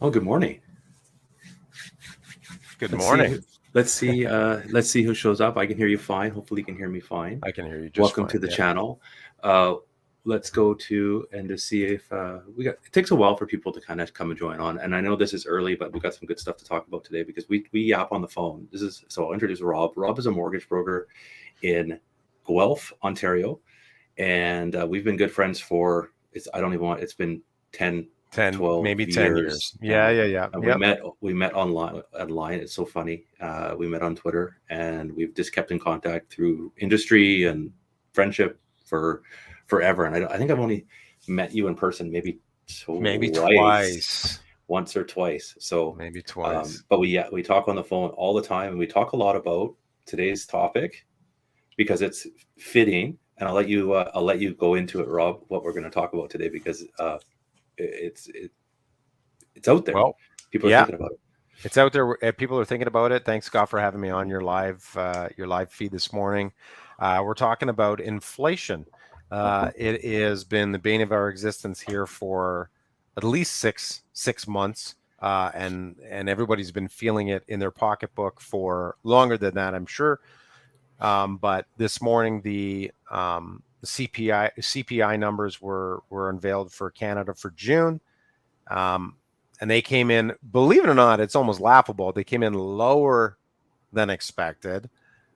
Oh, good morning. Good Let's morning. see. Let's see who shows up. I can hear you fine. Hopefully, you can hear me fine. I can hear you just Welcome fine. to the Yeah. channel. Let's go to and to see if we got. It takes a while for people to kind of come and join on. And I know this is early, but we got some good stuff to talk about today because we yap on the phone. So I'll introduce Rob. Rob is a mortgage broker in Guelph, Ontario, and we've been good friends for it's been 10, 12 maybe years 10 years. now. Yeah. And Yep. we met online. It's so funny. We met on Twitter, and we've just kept in contact through industry and friendship for forever. And I think I've only met you in person maybe Twice. once or twice. So Maybe twice. but we talk on the phone all the time, and we talk a lot about today's topic because it's fitting. And I'll let you go into it, Rob, what we're going to talk about today, because it's out there. Well, People are yeah, thinking about it. it's out there. People are thinking about it. Thanks, Scott, for having me on your live feed this morning. We're talking about inflation. It has been the bane of our existence here for at least six months, and everybody's been feeling it in their pocketbook for longer than that, I'm sure. But this morning, the CPI numbers were unveiled for Canada for June, and they came in. Believe it or not, it's almost laughable. They came in lower than expected,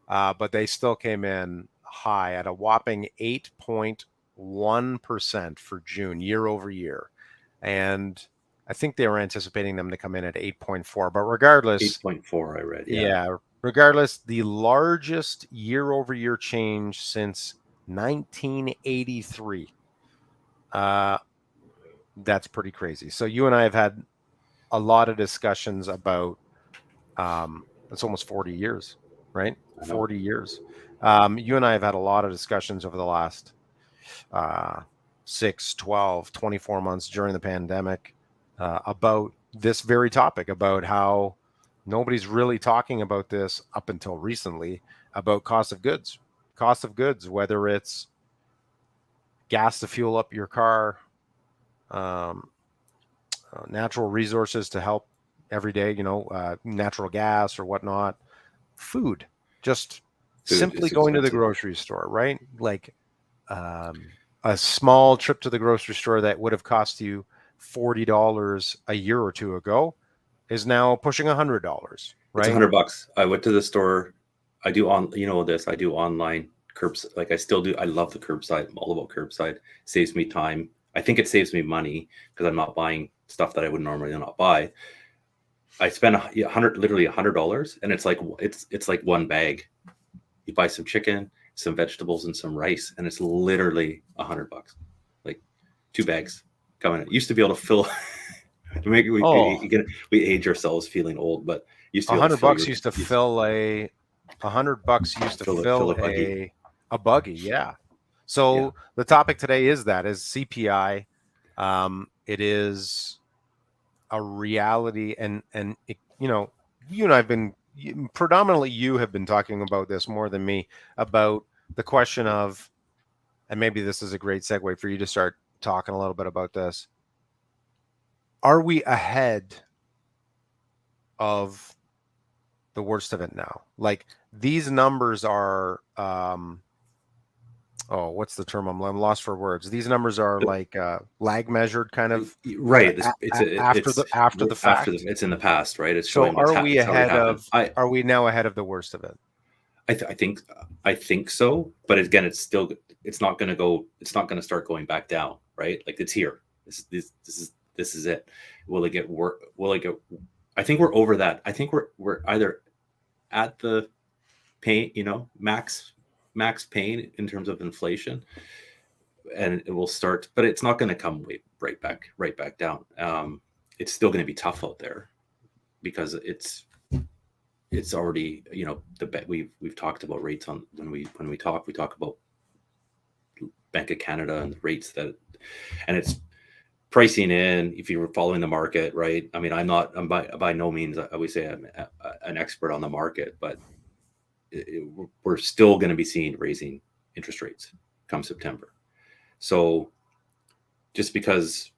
but they still came in high at a whopping 8.1% for June, year over year, and I think they were anticipating them to come in at 8.4. But regardless, 8.4, I read. yeah. Regardless, the largest year-over-year change since 1983. That's pretty crazy. So you and I have had a lot of discussions about. It's almost 40 years, right? 40 years. You and I have had a lot of discussions over the last 6, 12, 24 months during the pandemic about this very topic, about how nobody's really talking about this up until recently, about cost of goods, whether it's gas to fuel up your car, natural resources to help every day, natural gas or whatnot, food, simply going to the grocery store, right? Like a small trip to the grocery store that would have cost you $40 a year or two ago is now pushing $100, right? It's $100. I went to the store. I do online curbs. Like I still do. I love the curbside. I'm all about curbside. Saves me time. I think it saves me money because I'm not buying stuff that I would normally not buy. I spend literally $100, and it's like one bag. You buy some chicken, some vegetables, and some rice, and it's literally $100. Like 2 bags coming. It used to be able to fill. We age ourselves feeling old, but used to be $100 used to fill a buggy. Yeah. So the topic today is CPI. It is a reality, and it, you and I've been predominantly you have been talking about this more than me, about the question of, and maybe this is a great segue for you to start talking a little bit about this. Are we ahead of the worst of it now? Like, these numbers are what's the term? I'm lost for words. These numbers are like lag measured, kind of, right? After the fact. It's in the past, right? It's so showing. Are we now ahead of the worst of it? I think so, but again, it's not going to start going back down, right? Like, it's here. This is it. Will it get worse? I think we're over that. I think we're either at the pain, max pain in terms of inflation, and it will start, but it's not going to come right back down. It's still going to be tough out there because it's already, we've talked about rates on when we talk about Bank of Canada and the rates and it's pricing in, if you were following the market, right? I mean, I'm by no means, I would say I'm an expert on the market, but we're still going to be seeing raising interest rates come September. So just because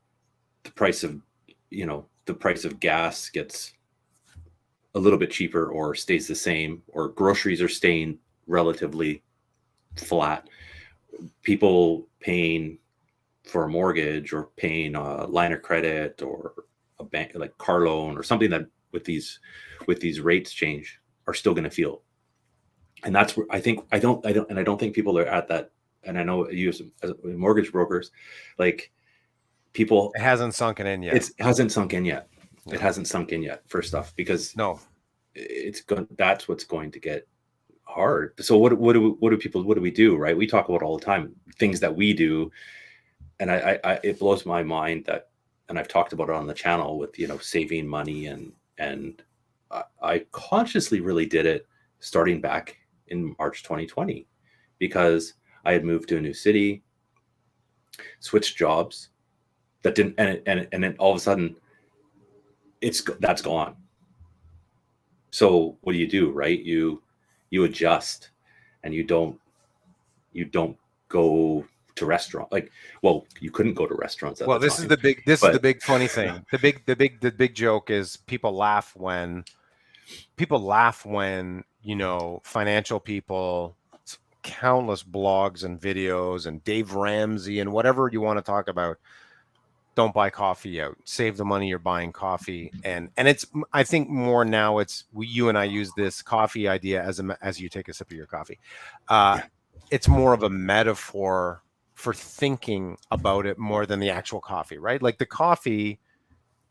the price of, the price of gas gets a little bit cheaper or stays the same, or groceries are staying relatively flat, people paying for a mortgage or paying a line of credit or a bank like car loan or something that with these rates change are still going to feel. And that's where I don't think people are at that. And I know you as mortgage brokers, like people, It hasn't sunken in yet. It hasn't sunk in yet. No. It hasn't sunk in yet for stuff because that's what's going to get hard. So what do we do, right? We talk about all the time things that we do, and I it blows my mind that, and I've talked about it on the channel with saving money, and I consciously really did it starting back in March 2020 because I had moved to a new city, switched jobs, that didn't, and then all of a sudden that's gone. So what do, right? You adjust, and you don't go to restaurant. Like, well, you couldn't go to restaurants at the this time. is the big funny thing. The big joke is people laugh when financial people, countless blogs and videos and Dave Ramsey and whatever you want to talk about, don't buy coffee out, save the money you're buying coffee. And it's, I think more now you and I use this coffee idea as you take a sip of your coffee. It's more of a metaphor for thinking about it more than the actual coffee, right? Like the coffee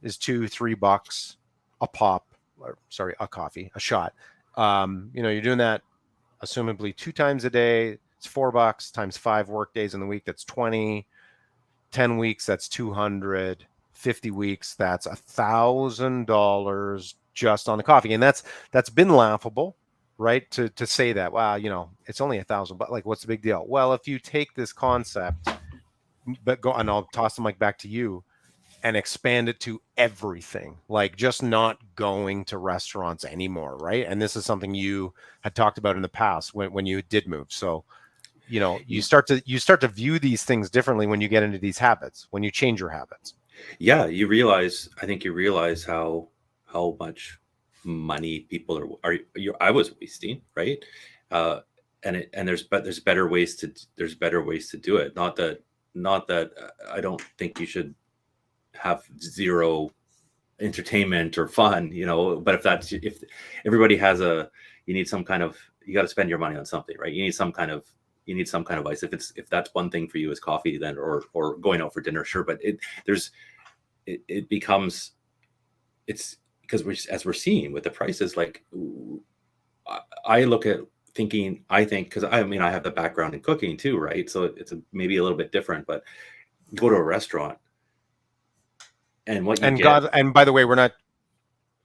is $2-3 a pop, a shot. You're doing that assumably 2 times a day. It's $4 times 5 work days in the week. That's 20. 10 weeks, that's 200. 50 weeks, that's $1,000 just on the coffee. And that's been laughable, right? To say that, wow, it's only $1,000, but like, what's the big deal? Well, if you take this concept, and I'll toss the mic back to you, and expand it to everything, like just not going to restaurants anymore, right? And this is something you had talked about in the past when you did move. So you start to view these things differently when you get into these habits, when you change your habits. Yeah, I think you realize how much money people I was wasting, right? And there's better ways to do it. Not that I don't think you should have zero entertainment or fun, but if everybody has you got to spend your money on something, right? You need some kind of vice. If that's one thing for you is coffee, then or going out for dinner, sure. But it becomes, it's because as we're seeing with the prices, like I look at thinking, because I have the background in cooking too, right? So it's maybe a little bit different, but go to a restaurant and what you get. And by the way,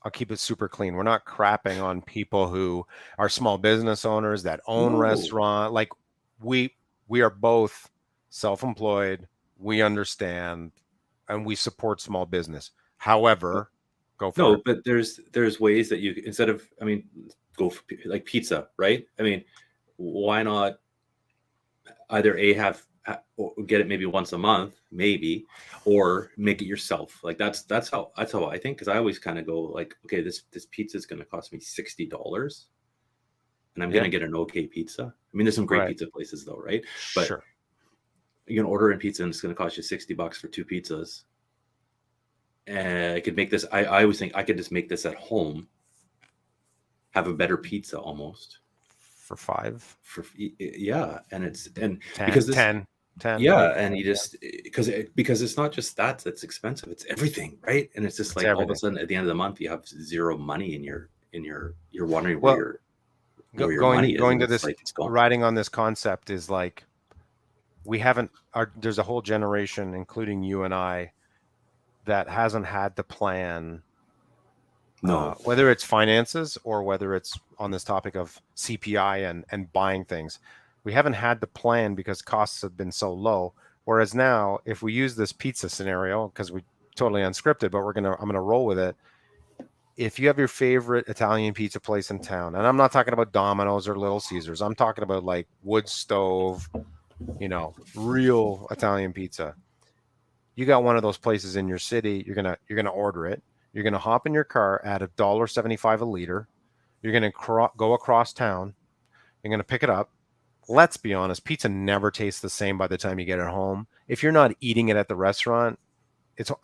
I'll keep it super clean. We're not crapping on people who are small business owners that own restaurant. Like we are both self-employed. We understand and we support small business. However, go for it. But there's ways that you, instead of, go for like pizza, right? Why not either or get it maybe once a month, maybe, or make it yourself. Like that's how I think, because I always kind of go like, okay, this pizza is going to cost me $60, and I'm going to get an okay pizza. There's some great pizza places though, right? But sure, you can order in pizza and it's going to cost you $60 for 2 pizzas. And I could make this. I always think I could just make this at home, have a better pizza almost for 5. And 10, because this, 10. And you just because it's not just that's expensive, it's everything, right? And it's just like all of a sudden at the end of the month you have zero money in your you're wondering where your money is. Going to this, riding on this concept is like there's a whole generation, including you and I, that hasn't had to plan. Whether it's finances or whether it's on this topic of CPI and buying things, we haven't had the plan because costs have been so low. Whereas now, if we use this pizza scenario, because we totally unscripted, but I'm gonna roll with it. If you have your favorite Italian pizza place in town, and I'm not talking about Domino's or Little Caesars, I'm talking about like wood stove, real Italian pizza. You got one of those places in your city, you're gonna order it. You're going to hop in your car at $1.75 a liter. You're going to go across town. You're going to pick it up. Let's be honest, pizza never tastes the same by the time you get it home. If you're not eating it at the restaurant,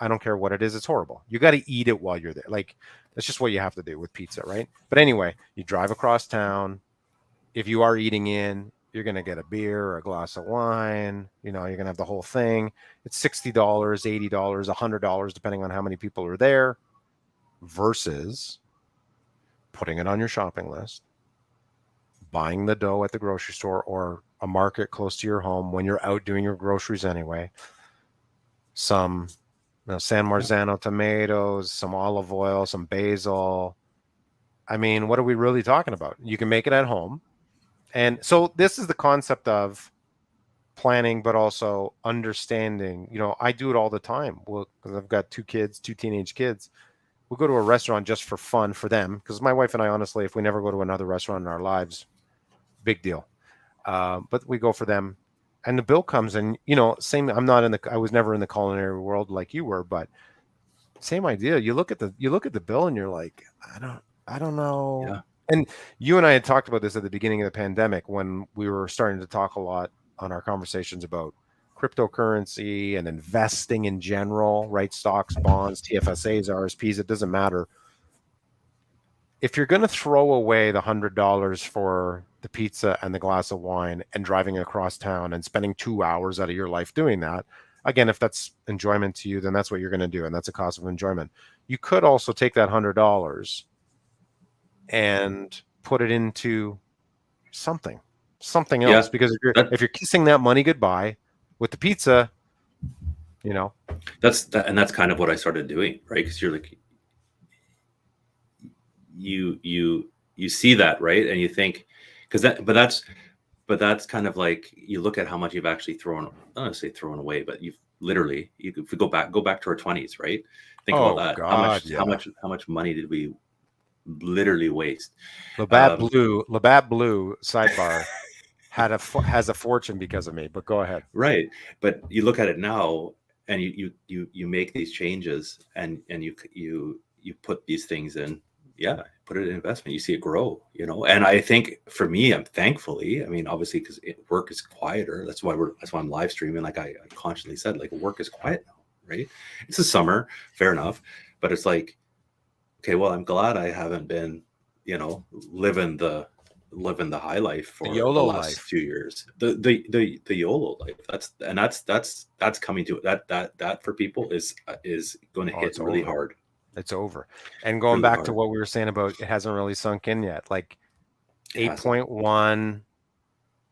I don't care what it is, it's horrible. You got to eat it while you're there. Like, that's just what you have to do with pizza, right? But anyway, you drive across town. If you are eating in, you're going to get a beer or a glass of wine. You're going to have the whole thing. It's $60, $80, $100, depending on how many people are there, versus putting it on your shopping list, buying the dough at the grocery store or a market close to your home when you're out doing your groceries anyway. Some San Marzano tomatoes, some olive oil, some basil. I mean, what are we really talking about? You can make it at home. And so this is the concept of planning, but also understanding. I do it all the time. Well, because I've got 2 teenage kids. We'll go to a restaurant just for fun for them. Because my wife and I, honestly, if we never go to another restaurant in our lives, big deal. But we go for them. And the bill comes and, same, I was never in the culinary world like you were, but same idea. You look at the bill and you're like, I don't know. Yeah. And you and I had talked about this at the beginning of the pandemic when we were starting to talk a lot on our conversations about cryptocurrency and investing in general, right? Stocks, bonds, TFSAs, RSPs, it doesn't matter. If you're going to throw away the $100 for the pizza and the glass of wine and driving across town and spending 2 hours out of your life doing that, again, if that's enjoyment to you, then that's what you're going to do. And that's a cost of enjoyment. You could also take that $100 and put it into something else. Because if you're kissing that money goodbye with the pizza, that's kind of what I started doing, right? Because you're like, you see that, right? And you think, but that's kind of like, you look at how much you've actually thrown, I don't want to say thrown away, but you've literally, if we go back to our 20s, right? Think about that. God, How much money did we literally waste? Labatt Blue sidebar has a fortune because of me, but go ahead. Right. But you look at it now and you make these changes and you put these things in, put it in investment, you see it grow, and I think for me, thankfully, I mean, obviously, because work is quieter. That's why I'm live streaming. Like I constantly said, like, work is quiet now, right? It's the summer, fair enough. But it's like, okay, well, I'm glad I haven't been, living the high life for the last few years. The YOLO life. That's coming to that for people is going to hit really hard. It's over. And going back to what we were saying about, it hasn't really sunk in yet. Like 8.1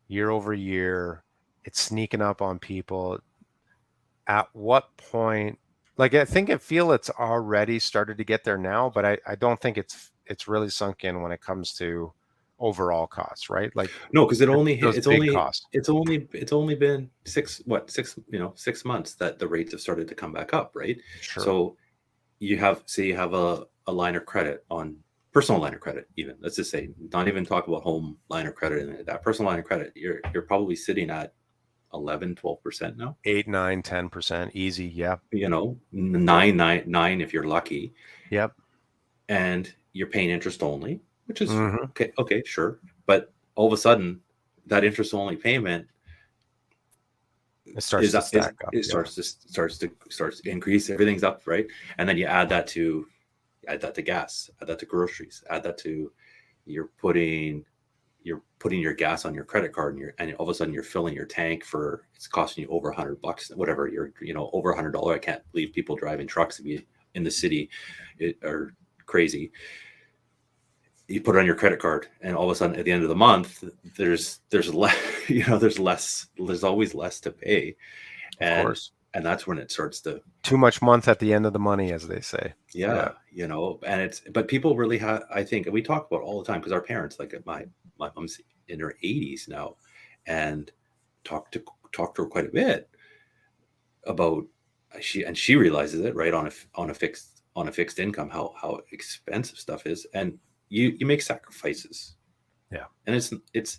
year over year, it's sneaking up on people. At what point? Like, I think it's already started to get there now, but I don't think it's really sunk in when it comes to overall costs, right? Like, no, because it's only been 6 months that the rates have started to come back up, right? Sure. So you have a line of credit, on personal line of credit, even, let's just say, not even talk about home line of credit, and that personal line of credit, you're probably sitting at 11-12% now. 8, 9, 10% easy. Yeah. 9 if you're lucky. Yep. And you're paying interest only, which is okay, sure. But all of a sudden, that interest only payment, it starts to stack up. It starts to increase. Everything's up, right? And then you add that to gas, add that to groceries, add that to, you're putting your gas on your credit card, and all of a sudden you're filling your tank it's costing you over $100, whatever. You're over $100. I can't believe people driving trucks in the city are crazy. You put it on your credit card, and all of a sudden at the end of the month, there's less, there's always less to pay. And, of course. And that's when it starts to, too much month at the end of the money, as they say. Yeah. But people really have, I think, and we talk about it all the time, because our parents, like my mom's in her 80s now, and talk to her quite a bit about, she realizes it, right, on a fixed income, how expensive stuff is, and you make sacrifices. Yeah. And it's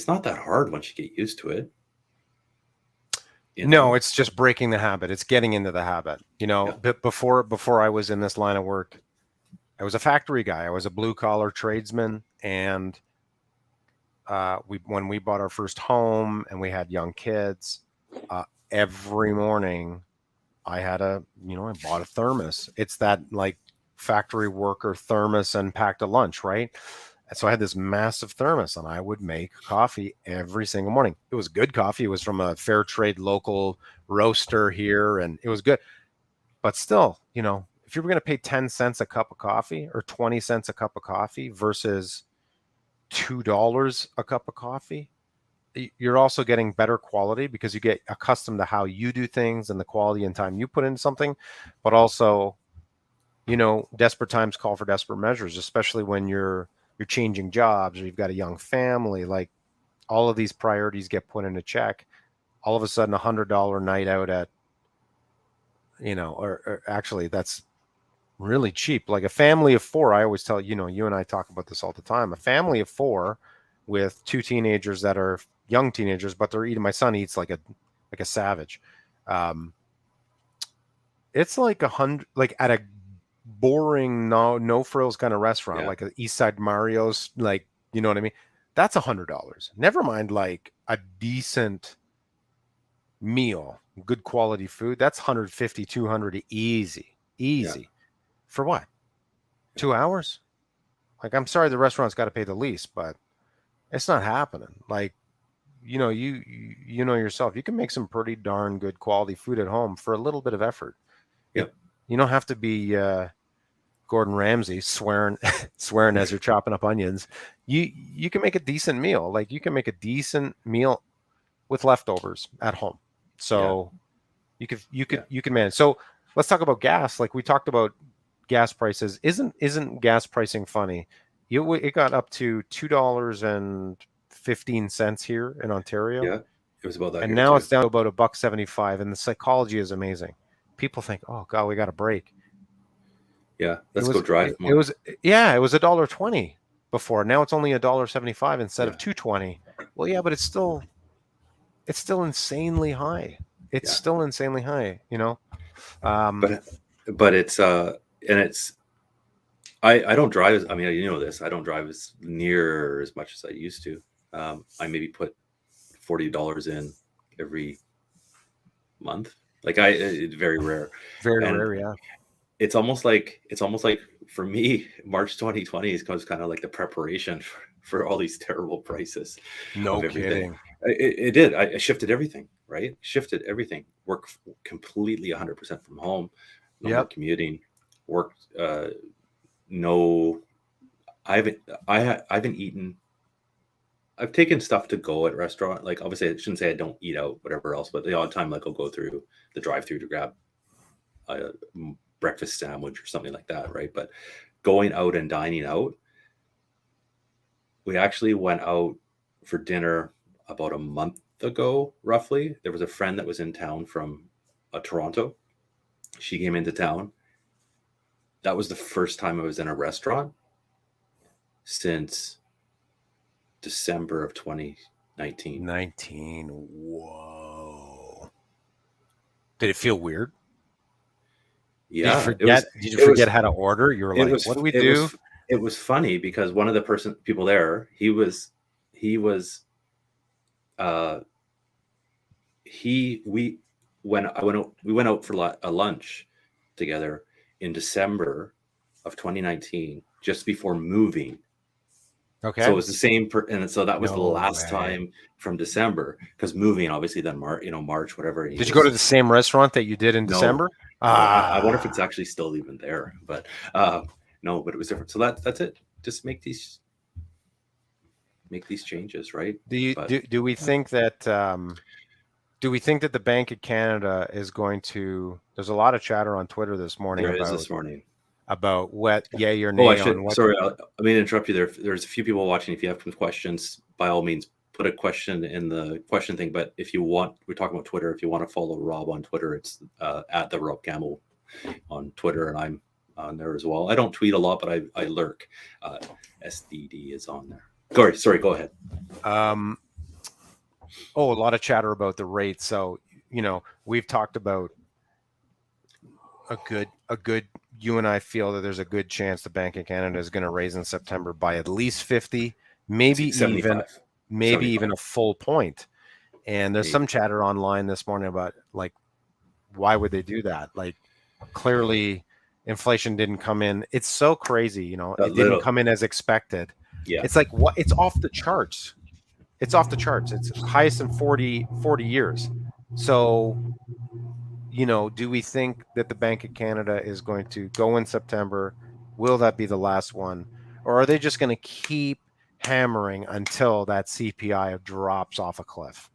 not that hard once you get used to it. No, it's just breaking the habit. It's getting into the habit. You know, Yeah. but before I was in this line of work, I was a factory guy. I was a blue collar tradesman, and when we bought our first home and we had young kids, every morning I bought a thermos. It's that like factory worker thermos and packed a lunch, right? And so I had this massive thermos and I would make coffee every single morning. It was good coffee. It was from a fair trade local roaster here and it was good. But still, you know, if you were going to pay 10 cents a cup of coffee or 20 cents a cup of coffee versus $2 a cup of coffee, you're also getting better quality because you get accustomed to how you do things and the quality and time you put into something. But also, you know, desperate times call for desperate measures, especially when you're changing jobs or you've got a young family. Like all of these priorities get put into check. All of a sudden, $100 night out at, you know, or actually that's really cheap. Like a family of four, I always tell, you know, you and I talk about this all the time. A family of four with two teenagers that are young teenagers, but they're eating. My son eats like a savage. It's like $100, like at a boring no frills kind of restaurant, like a East Side Mario's, like, you know what I mean? That's $100. Never mind like a decent meal, good quality food. That's 150, 200 easy. For what? 2 hours? Like, I'm sorry, the restaurant's got to pay the lease, but it's not happening. Like, you know, you know yourself, you can make some pretty darn good quality food at home for a little bit of effort. You don't have to be Gordon Ramsay swearing as you're chopping up onions. You can make a decent meal. Like, you can make a decent meal with leftovers at home. So you can manage. So let's talk about gas. Like we talked about gas prices. Isn't gas pricing funny? It got up to $2.15 here in Ontario. Yeah, it was about that. And now it's down to about $1.75. And the psychology is amazing. People think, oh God, we got a break. Yeah, let's go drive more. It was $1.20 before. Now it's only $1.75 instead of $2.20. Well, yeah, but it's still insanely high. It's still insanely high, you know. But it's and it's I don't drive. I mean, you know this. I don't drive as near as much as I used to. I maybe put $40 in every month. Like it's very rare. Very rare, yeah. It's almost like for me, March 2020 is kind of like the preparation for all these terrible prices. No kidding. It did. I shifted everything, right? Shifted everything. Work completely 100% from home. No more commuting. Work. No. I haven't eaten. I've taken stuff to go at restaurant. Like obviously, I shouldn't say I don't eat out, whatever else. But the odd time, like I'll go through the drive-through to grab a breakfast sandwich or something like that, right? But going out and dining out, we actually went out for dinner about a month ago, roughly. There was a friend that was in town from Toronto. She came into town. That was the first time I was in a restaurant since December of 2019. Whoa. Did it feel weird? Yeah. Did you forget how to order? You were like, what do we do? It was funny because one of the people there, we went out for a lunch together in December of 2019, just before moving. Okay. So it was the same, and so that was the last time from December, because moving obviously then March, whatever. Did you go to the same restaurant that you did in December? I wonder if it's actually still even there, but no, but it was different. So that's it. Just make these changes, right? Do we think that the Bank of Canada is going to? There's a lot of chatter on Twitter this morning. About what yay or nay on what. Sorry, I mean to interrupt you there. There's a few people watching. If you have some questions, by all means, put a question in the question thing. But if you want, we're talking about Twitter. If you want to follow Rob on Twitter, it's at the Rob Campbell on Twitter, and I'm on there as well. I don't tweet a lot, but I lurk. SDD is on there. Sorry, go ahead. A lot of chatter about the rate. So we've talked about a good. You and I feel that there's a good chance the Bank of Canada is going to raise in September by at least 50, maybe 75. even a full point. And there's some chatter online this morning about like, why would they do that? Like, clearly inflation didn't come in. It's so crazy, it didn't come in as expected. Yeah. It's like, what? It's off the charts. It's off the charts. It's highest in 40 years. So, do we think that the Bank of Canada is going to go in September? Will that be the last one? Or are they just going to keep hammering until that CPI drops off a cliff?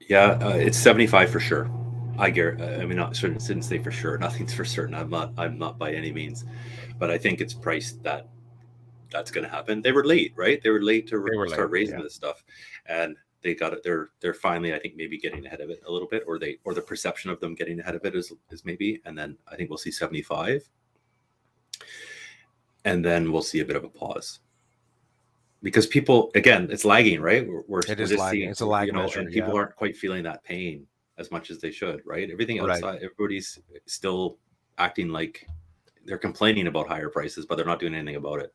Yeah, it's 75 for sure. I mean, not certain. Didn't say for sure. Nothing's for certain. I'm not by any means, but I think it's priced that that's going to happen. They were late, right? They were late to start raising this stuff, and they got it. They're finally, I think, maybe getting ahead of it a little bit, or the perception of them getting ahead of it is maybe, and then I think we'll see 75, and then we'll see a bit of a pause. Because people, again, it's lagging, right? We're just lagging. Seeing, it's a lag measure, and people aren't quite feeling that pain as much as they should, right? Everything outside, everybody's still acting like they're complaining about higher prices, but they're not doing anything about it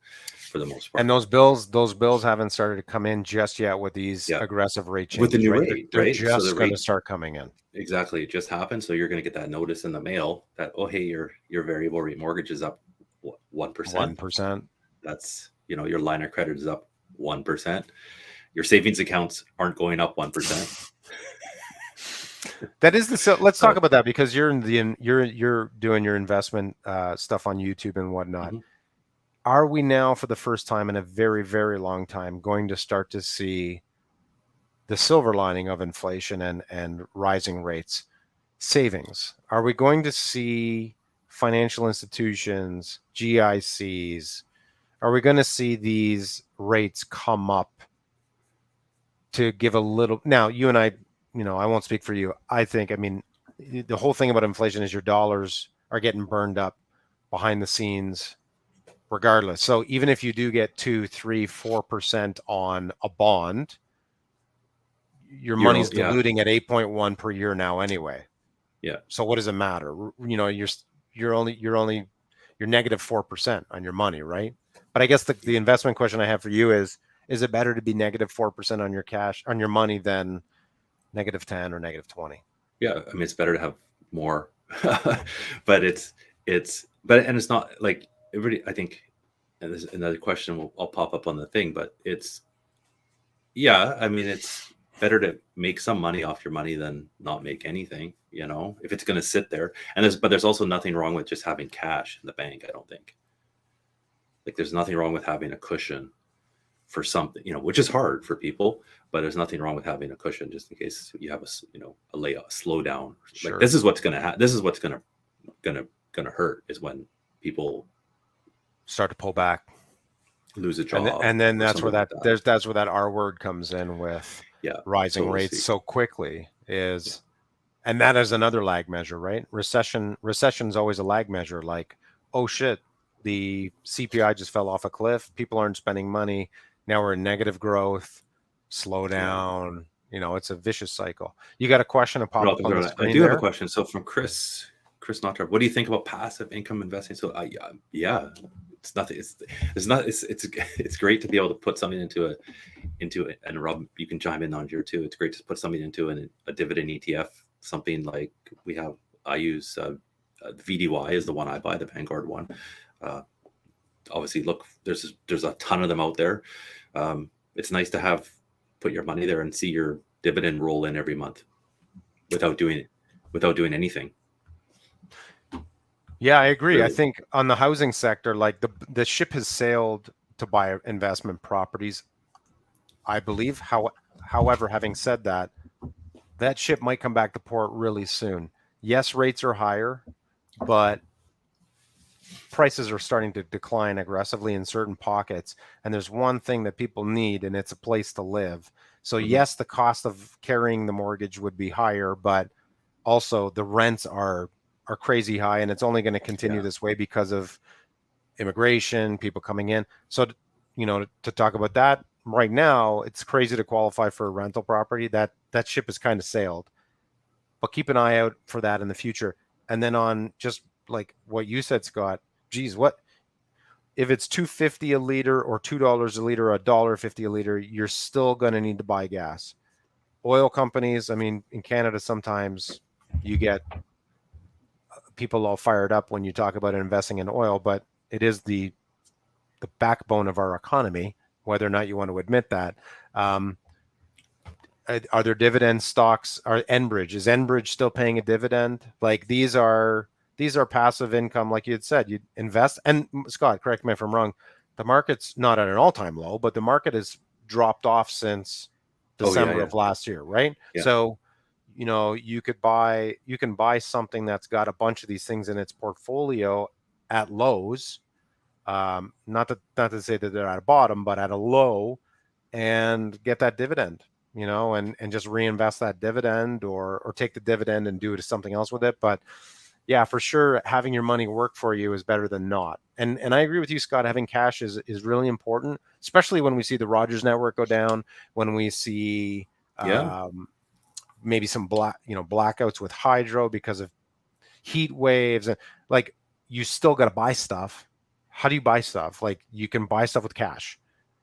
for the most part. And those bills haven't started to come in just yet with these aggressive rate changes. With the new rate, they're right? just going to start coming in. Exactly, it just happened. So you're going to get that notice in the mail that, oh, hey, your variable rate mortgage is up 1%. 1%. That's, your line of credit is up 1%. Your savings accounts aren't going up 1%. That is so let's talk about that, because you're doing your investment stuff on YouTube and whatnot. Mm-hmm. Are we now, for the first time in a very, very long time, going to start to see the silver lining of inflation and rising rates? Savings. Are we going to see financial institutions, GICs, are we going to see these rates come up to give a little? Now, you and I won't speak for you. I mean, the whole thing about inflation is your dollars are getting burned up behind the scenes regardless. So even if you do get 2, 3, 4% on a bond, your money's diluting at 8.1 per year now anyway. Yeah. So what does it matter? You're negative 4% on your money, right? But I guess the investment question I have for you is it better to be negative 4% on your cash, on your money, than negative 10 or negative 20? Yeah, I mean, it's better to have more, but it's not like everybody, I think, and there's another question I'll pop up on the thing, but I mean, it's better to make some money off your money than not make anything, if it's going to sit there. And there's also nothing wrong with just having cash in the bank. I don't think. Like, there's nothing wrong with having a cushion for something, which is hard for people, but there's nothing wrong with having a cushion just in case you have a layoff, slowdown. Sure. Like, this is what's going to happen. This is what's going to hurt, is when people start to pull back, lose a job, and then that's where that's where that R word comes in with rising rates so quickly and that is another lag measure, right? Recession's always a lag measure. Like, oh shit, the CPI just fell off a cliff. People aren't spending money. Now we're in negative growth. Slow down. It's a vicious cycle. You got a question to pop up on the screen? I do have a question. So from Chris Notter, what do you think about passive income investing? So it's nothing. It's great to be able to put something into it. And Rob, you can chime in on here too. It's great to put something into a dividend ETF. Something like I use the VDY is the one I buy, the Vanguard one. Obviously, look, there's a ton of them out there. It's nice to put your money there and see your dividend roll in every month without doing anything. Yeah, I agree. Really. I think on the housing sector, like the ship has sailed to buy investment properties, I believe. However, having said that, that ship might come back to port really soon. Yes, rates are higher, but prices are starting to decline aggressively in certain pockets. And there's one thing that people need, and it's a place to live. So yes, the cost of carrying the mortgage would be higher, but also the rents are crazy high, and it's only going to continue this way because of immigration, people coming in. So, to talk about that right now, it's crazy to qualify for a rental property. That ship has kind of sailed. but keep an eye out for that in the future. And then on just like what you said, Scott, geez, what if it's $2.50 a liter or $2 a liter or $1.50 a liter, you're still going to need to buy gas. Oil companies, I mean, in Canada, sometimes you get people all fired up when you talk about investing in oil, but it is the backbone of our economy, whether or not you want to admit that. Are there dividend stocks? Are Enbridge, is Enbridge still paying a dividend? Like these are passive income, like you had said. You invest, and Scott, correct me if I'm wrong, the market's not at an all-time low, but the market has dropped off since December of last year, right? Yeah. So, you know, you can buy something that's got a bunch of these things in its portfolio at lows. Not to say that they're at a bottom, but at a low, and get that dividend, you know, and just reinvest that dividend or take the dividend and do something else with it. But yeah, for sure, having your money work for you is better than not. And I agree with you, Scott. Having cash is really important, especially when we see the Rogers network go down, when we see maybe some blackouts with hydro because of heat waves, and like you still got to buy stuff. How do you buy stuff? Like you can buy stuff with cash.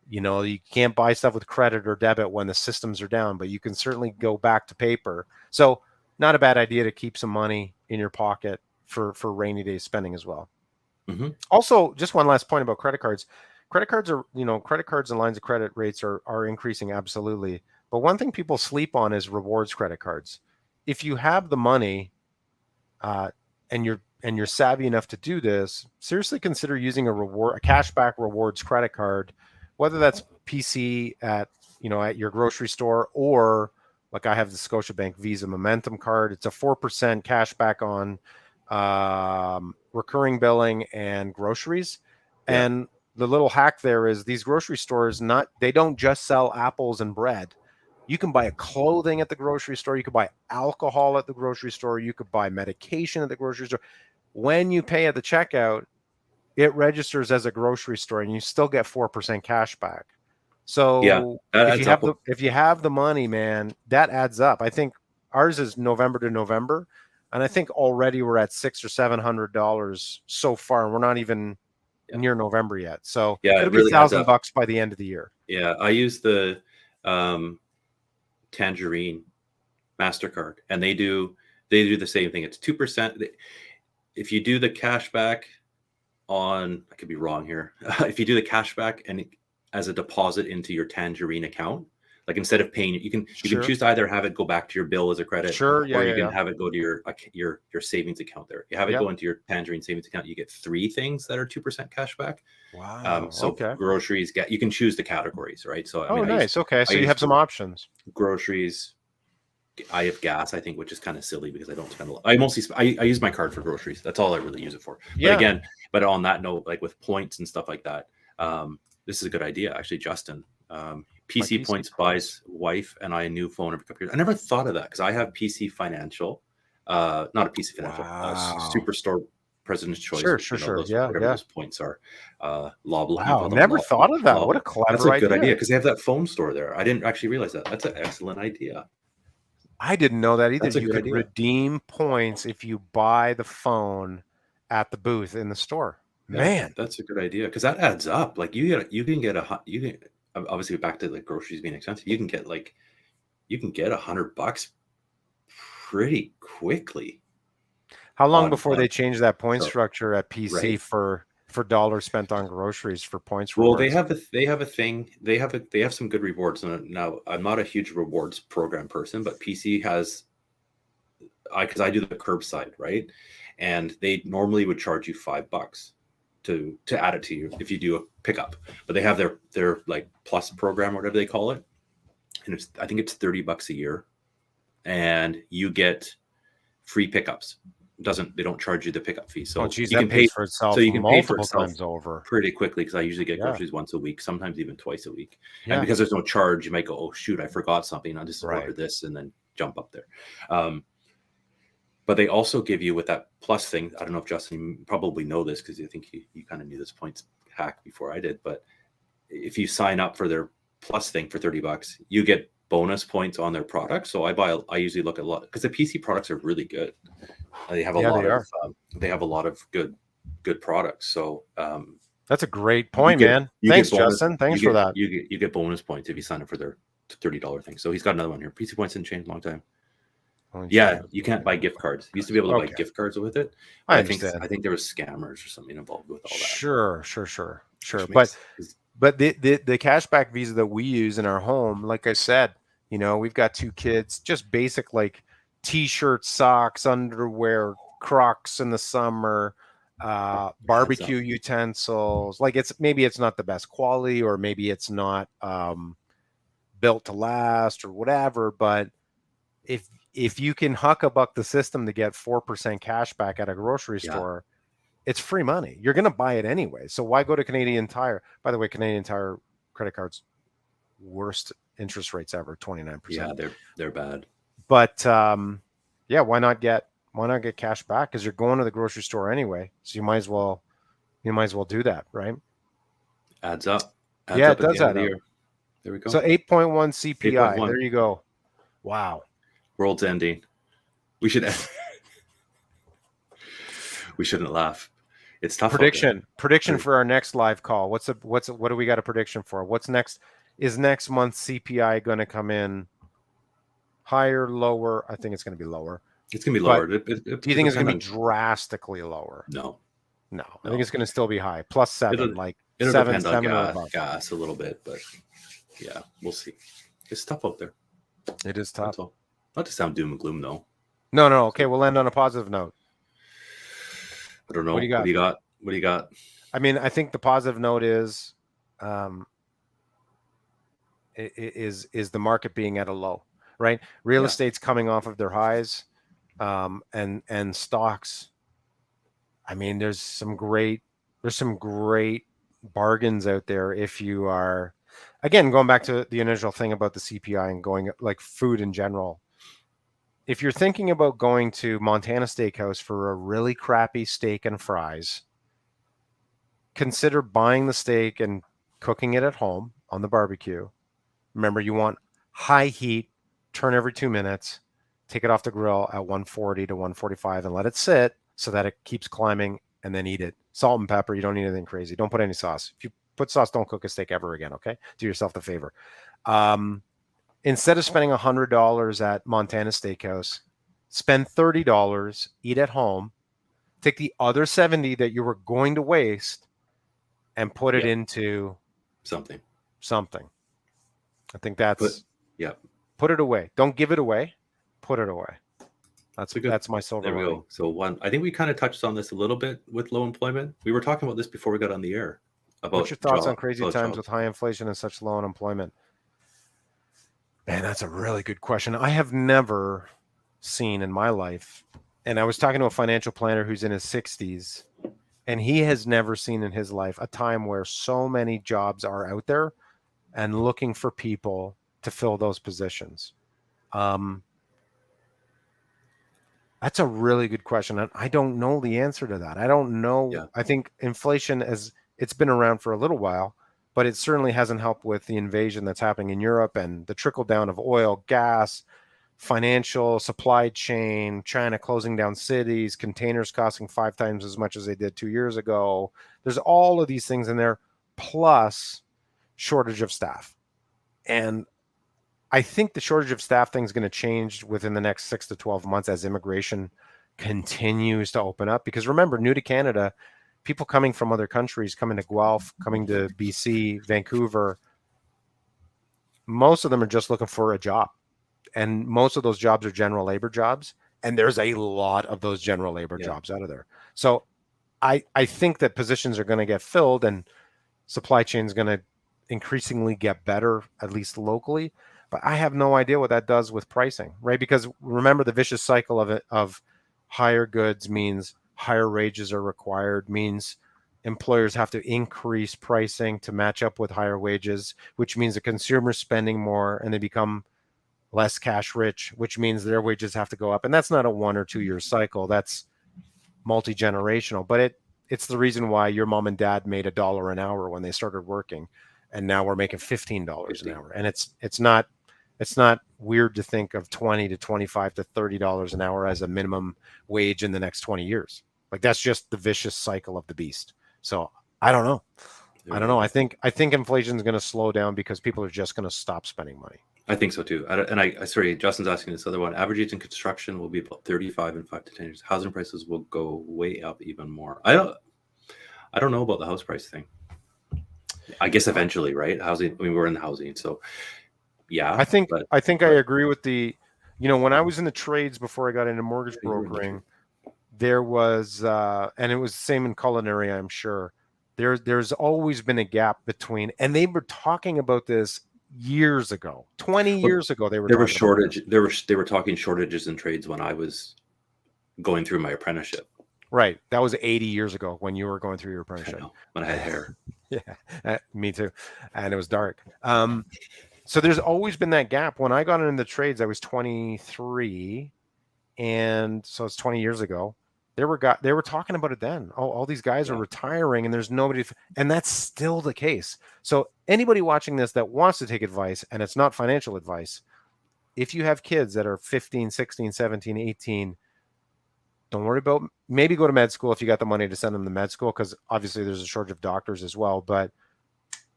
You know, you can't buy stuff with credit or debit when the systems are down, but you can certainly go back to paper. So not a bad idea to keep some money in your pocket for rainy day spending as well. Mm-hmm. Also, just one last point about credit cards. Credit cards and lines of credit rates are increasing, absolutely. But one thing people sleep on is rewards credit cards. If you have the money, and you're savvy enough to do this, seriously consider using a cashback rewards credit card, whether that's PC at your grocery store, or like I have the Scotiabank Visa Momentum card. It's a 4% cashback on recurring billing and groceries. Yeah. And the little hack there is these grocery stores, they don't just sell apples and bread. You can buy clothing at the grocery store. You could buy alcohol at the grocery store. You could buy medication at the grocery store. When you pay at the checkout, it registers as a grocery store, and you still get 4% cash back. So if you have the money, man, that adds up. I think ours is November to November, and I think already we're at $600 or $700 so far, and we're not even near November yet. So it'll be $1,000 by the end of the year. Yeah, I use the Tangerine Mastercard, and they do the same thing. It's 2%. If you do the cashback on, I could be wrong here. If you do the cashback and as a deposit into your Tangerine account, like instead of paying, you can choose to either have it go back to your bill as a credit, or you can have it go to your savings account. There, you have it go into your Tangerine savings account. You get 3 things that are 2% cashback. Wow. Groceries, you can choose the categories, right? So nice. So you have some options. Groceries. I have gas, I think, which is kind of silly because I don't spend a lot. I use my card for groceries. That's all I really use it for. But on that note, like with points and stuff like that, this is a good idea. Actually, Justin, PC Points buys wife and I a new phone every couple years. I never thought of that because I have PC Financial, not a PC Financial, Superstore President's Choice. Sure. Whatever those points are. Wow, never thought of that. What a clever idea. That's a good idea because they have that phone store there. I didn't actually realize that. That's an excellent idea. I didn't know that either. You could redeem points if you buy the phone at the booth in the store. Man, that's a good idea because that adds up. Like you can obviously back to the groceries being expensive. You can get $100 pretty quickly. How long before they change that point structure at PC for dollars spent on groceries for points rewards? Well, they have a thing. They have some good rewards. Now, I'm not a huge rewards program person, but PC has, because I do the curbside, right? And they normally would charge you $5 to add it to you if you do a pickup. But they have their like plus program, or whatever they call it, and I think it's $30 a year, and you get free pickups. They don't charge you the pickup fee, so you can pay for itself. So you can pay for itself times over pretty quickly, because I usually get groceries once a week, sometimes even twice a week. And because there's no charge, you might go, oh shoot, I forgot something, I'll just order this and then jump up there. But they also give you with that plus thing. I don't know if Justin, you probably know this because I think you kind of knew this points hack before I did. But if you sign up for their plus thing for $30, you get bonus points on their products. So I usually look at a lot because the PC products are really good. They have a lot of good products. So that's a great point, man. Thanks, Justin. Thanks for that. You get bonus points if you sign up for their $30 thing. So he's got another one here. PC points didn't change a long time. Yeah, you can't buy gift cards. You used to be able to buy gift cards with it. I think there was scammers or something involved with all that. Sure. But the cashback Visa that we use in our home, like I said, you know, we've got 2 kids, just basic like t-shirts, socks, underwear, Crocs in the summer, barbecue utensils. Like maybe it's not the best quality, or maybe it's not built to last or whatever, but if you can huck-a-buck the system to get 4% cash back at a grocery store, it's free money. You're going to buy it anyway. So why go to Canadian Tire? By the way, Canadian Tire credit cards, worst interest rates ever, 29%. Yeah, they're bad. But yeah, why not get cash back? Because you're going to the grocery store anyway. So you might as well do that, right? Adds up. It does add up. There we go. So 8.1 CPI. 8.1. There you go. Wow. World's ending. We shouldn't laugh. It's tough. Prediction for our next live call. What do we got a prediction for? What's next? Is next month's CPI going to come in higher, lower? I think it's going to be lower. It's going to be lower. Do you think it's going to be drastically lower? No. I think it's going to still be high. +7, it'll 7, depend 7 on gas a little bit, but yeah, we'll see. It's tough out there. It is tough. Not to sound doom and gloom, though. No. Okay, we'll end on a positive note. I don't know. What do you got? I mean, I think the positive note is the market being at a low, right? Real estate's coming off of their highs, and stocks. I mean, there's some great bargains out there if you are, again, going back to the initial thing about the CPI and going like food in general. If you're thinking about going to Montana Steakhouse for a really crappy steak and fries, consider buying the steak and cooking it at home on the barbecue. Remember, you want high heat, turn every 2 minutes, take it off the grill at 140 to 145 and let it sit so that it keeps climbing, and then eat it. Salt and pepper. You don't need anything crazy. Don't put any sauce. If you put sauce, don't cook a steak ever again, okay? Do yourself the favor. Instead of spending $100 at Montana Steakhouse, spend $30, eat at home, take the other $70 that you were going to waste and put it into something. I think that's put it away. Don't give it away. Put it away. That's my silver lining. There we go. So I think we kind of touched on this a little bit with low employment. We were talking about this before we got on the air. What's your thoughts on crazy times with high inflation and such low unemployment? Man, that's a really good question. I have never seen in my life, and I was talking to a financial planner who's in his 60s, and he has never seen in his life a time where so many jobs are out there and looking for people to fill those positions. That's a really good question. And I don't know the answer to that. I don't know. Yeah. I think inflation, it's been around for a little while, but it certainly hasn't helped with the invasion that's happening in Europe and the trickle down of oil, gas, financial, supply chain, China closing down cities, containers costing 5 times as much as they did 2 years ago. There's all of these things in there, plus shortage of staff. And I think the shortage of staff thing is going to change within the next 6 to 12 months as immigration continues to open up. Because remember, new to Canada, people coming from other countries, coming to Guelph, coming to BC, Vancouver, most of them are just looking for a job. And most of those jobs are general labor jobs. And there's a lot of those general labor jobs out of there. So I think that positions are going to get filled and supply chain is going to increasingly get better, at least locally. But I have no idea what that does with pricing, right? Because remember, the vicious cycle of higher goods means higher wages are required, means employers have to increase pricing to match up with higher wages, which means the consumer's spending more and they become less cash rich, which means their wages have to go up. And that's not a 1 or 2 year cycle. That's multi-generational. But it's the reason why your mom and dad made $1 an hour when they started working. And now we're making $15 an hour. And it's not It's not weird to think of 20 to 25 to $30 an hour as a minimum wage in the next 20 years. Like that's just the vicious cycle of the beast. So I don't know. I think inflation is going to slow down because people are just going to stop spending money. I think so too. Sorry, Justin's asking this other one. Average age in construction will be about 35 in 5 to 10 years. Housing prices will go way up even more. I don't know about the house price thing. I guess eventually, right? Housing. I mean, we're in the housing, so yeah. I think I agree with the, when I was in the trades before I got into mortgage brokering, there was, and it was the same in culinary, I'm sure. There's always been a gap between, and they were talking about this years ago, 20 years ago. There were shortage. They were talking shortages in trades when I was going through my apprenticeship. Right. That was 80 years ago when you were going through your apprenticeship. I know, when I had hair. Yeah, me too. And it was dark. So there's always been that gap. When I got into the trades, I was 23. And so it's 20 years ago. They were talking about it then. Oh, all these guys are retiring and there's nobody. And that's still the case. So anybody watching this that wants to take advice, and it's not financial advice, if you have kids that are 15, 16, 17, 18, don't worry about, maybe go to med school if you got the money to send them to med school, because obviously there's a shortage of doctors as well. But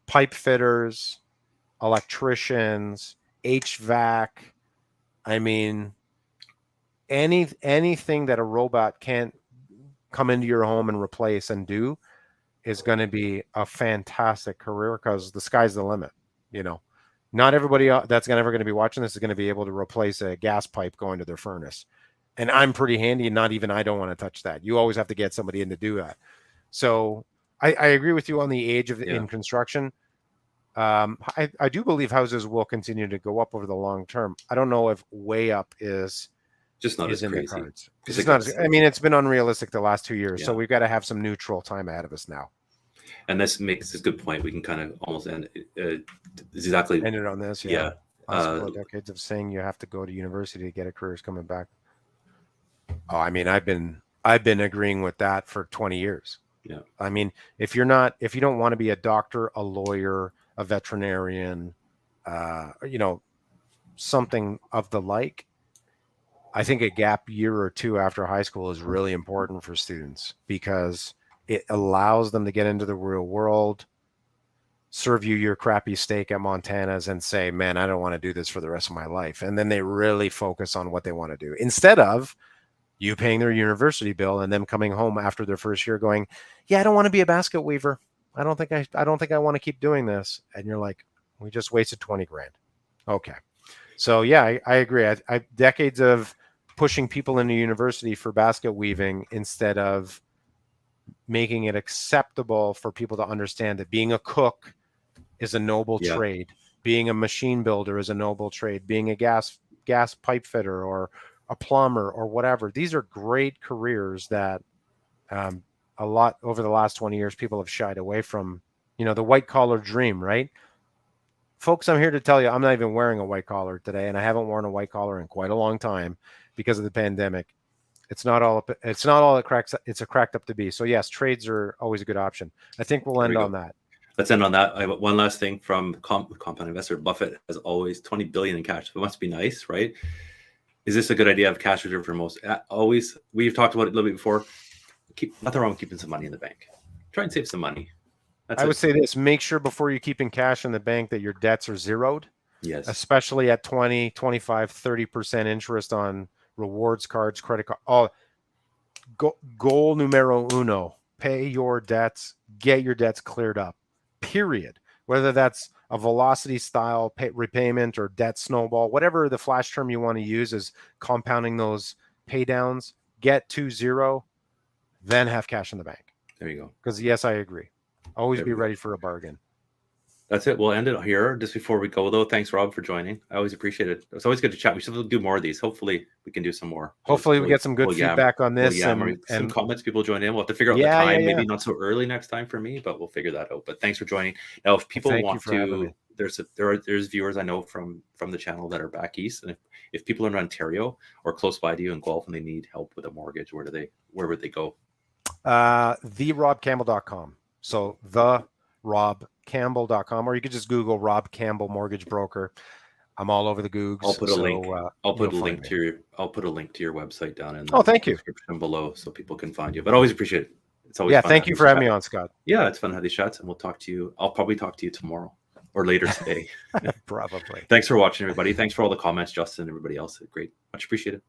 pipe fitters, electricians, HVAC, I mean, anything that a robot can't come into your home and replace and do is going to be a fantastic career, because the sky's the limit. Not everybody that's ever going to be watching this is going to be able to replace a gas pipe going to their furnace. And I'm pretty handy, and I don't want to touch that. You always have to get somebody in to do that. So I agree with you on the age in construction. I do believe houses will continue to go up over the long term. I don't know if way up is just not as crazy. Cards. It's not. I mean, it's been unrealistic the last 2 years, so we've got to have some neutral time ahead of us now. And this makes a good point. We can kind of almost end exactly end it on this. Yeah. Decades of saying you have to go to university to get a career is coming back. Oh, I mean, I've been agreeing with that for 20 years. Yeah. I mean, if you don't want to be a doctor, a lawyer, a veterinarian, something of the like, I think a gap year or two after high school is really important for students, because it allows them to get into the real world, serve you your crappy steak at Montana's and say, man, I don't want to do this for the rest of my life. And then they really focus on what they want to do, instead of you paying their university bill and them coming home after their first year going, yeah, I don't want to be a basket weaver. I don't think I want to keep doing this. And you're like, we just wasted 20 grand. Okay. So yeah, I agree. I decades of pushing people into university for basket weaving instead of making it acceptable for people to understand that being a cook is a noble trade. Being a machine builder is a noble trade. Being a gas pipe fitter or a plumber or whatever. These are great careers that a lot over the last 20 years people have shied away from. The white collar dream, right? Folks, I'm here to tell you, I'm not even wearing a white collar today, and I haven't worn a white collar in quite a long time because of the pandemic. It's not all it cracks. It's cracked up to be. So yes, trades are always a good option. I think we'll end on that. Let's end on that. I have one last thing from compound investor Buffett. Has always $20 billion in cash. It must be nice, right? Is this a good idea of cash reserve for most? Always. We've talked about it a little bit before. Nothing wrong with keeping some money in the bank. Try and save some money. I would say this: make sure before you keep in cash in the bank that your debts are zeroed. Yes. Especially at 20, 25, 30% interest on rewards cards, credit card. Oh, goal numero uno: pay your debts, get your debts cleared up. Period. Whether that's a velocity style repayment or debt snowball, whatever the flash term you want to use is compounding those pay downs. Get to zero, then have cash in the bank. There you go. Because yes, I agree. Always be ready for a bargain. That's it. We'll end it here. Just before we go, though, thanks, Rob, for joining. I always appreciate it. It's always good to chat. We should do more of these. Hopefully, we can do some more. Hopefully, we get some good feedback on this. And some comments, people join in. We'll have to figure out the time. Maybe not so early next time for me, but we'll figure that out. But thanks for joining. Now, if people want to, there's viewers I know from the channel that are back east, and if people are in Ontario or close by to you in Guelph and they need help with a mortgage, where would they go? TheRobCampbell.com. So TheRobCampbell.com, or you could just Google Rob Campbell Mortgage Broker. I'm all over the Googs. I'll put a link. I'll put a you'll link find to your. I'll put a link to your website down in the Oh, thank you. description below, so people can find you. But always appreciate it. It's always Yeah, fun thank to you have for these having me chats. on, Scott. Yeah, it's fun to have these chats, and we'll talk to you. I'll probably talk to you tomorrow or later today. Probably. Thanks for watching, everybody. Thanks for all the comments, Justin, and everybody else. Great, much appreciated.